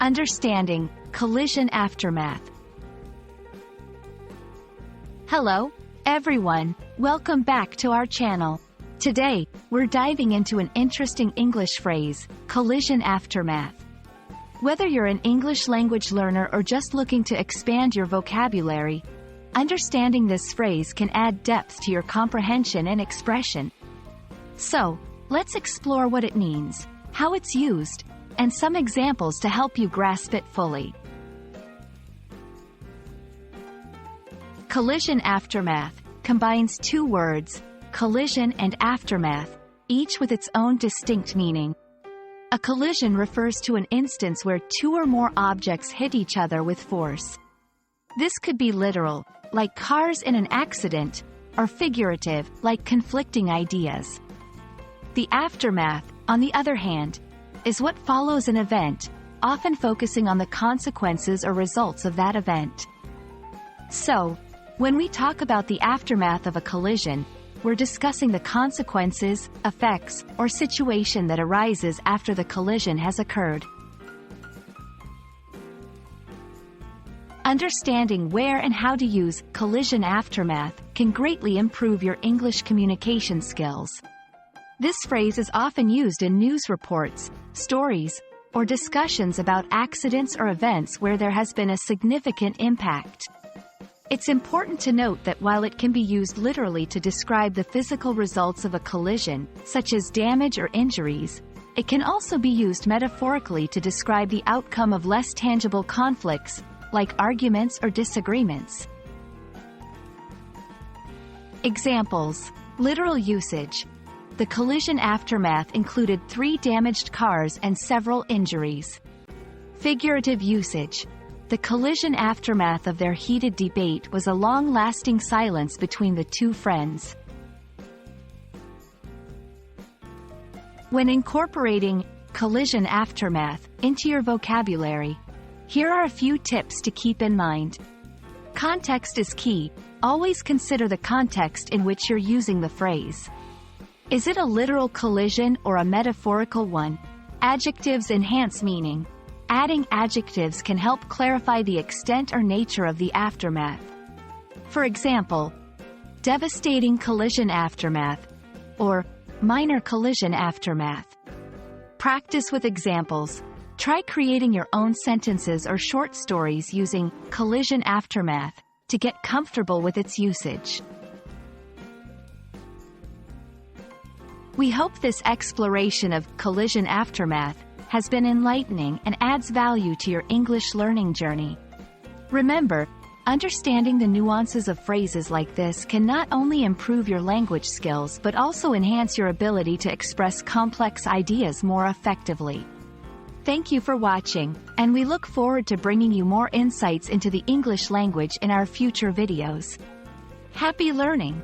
Understanding Collision Aftermath. Hello, everyone. Welcome back to our channel. Today, we're diving into an interesting English phrase, collision aftermath. Whether you're an English language learner or just looking to expand your vocabulary, understanding this phrase can add depth to your comprehension and expression. So, let's explore what it means, how it's used, and some examples to help you grasp it fully. Collision aftermath combines two words, collision and aftermath, each with its own distinct meaning. A collision refers to an instance where two or more objects hit each other with force. This could be literal, like cars in an accident, or figurative, like conflicting ideas. The aftermath, on the other hand, is what follows an event, often focusing on the consequences or results of that event. So, when we talk about the aftermath of a collision, we're discussing the consequences, effects, or situation that arises after the collision has occurred. Understanding where and how to use collision aftermath can greatly improve your English communication skills. This phrase is often used in news reports, stories, or discussions about accidents or events where there has been a significant impact. It's important to note that while it can be used literally to describe the physical results of a collision, such as damage or injuries, it can also be used metaphorically to describe the outcome of less tangible conflicts, like arguments or disagreements. Examples. Literal usage. The collision aftermath included 3 damaged cars and several injuries. Figurative usage. The collision aftermath of their heated debate was a long-lasting silence between the two friends. When incorporating collision aftermath into your vocabulary, here are a few tips to keep in mind. Context is key. Always consider the context in which you're using the phrase. Is it a literal collision or a metaphorical one? Adjectives enhance meaning. Adding adjectives can help clarify the extent or nature of the aftermath. For example, devastating collision aftermath, or minor collision aftermath. Practice with examples. Try creating your own sentences or short stories using collision aftermath to get comfortable with its usage. We hope this exploration of collision aftermath has been enlightening and adds value to your English learning journey. Remember, understanding the nuances of phrases like this can not only improve your language skills but also enhance your ability to express complex ideas more effectively. Thank you for watching, and we look forward to bringing you more insights into the English language in our future videos. Happy learning!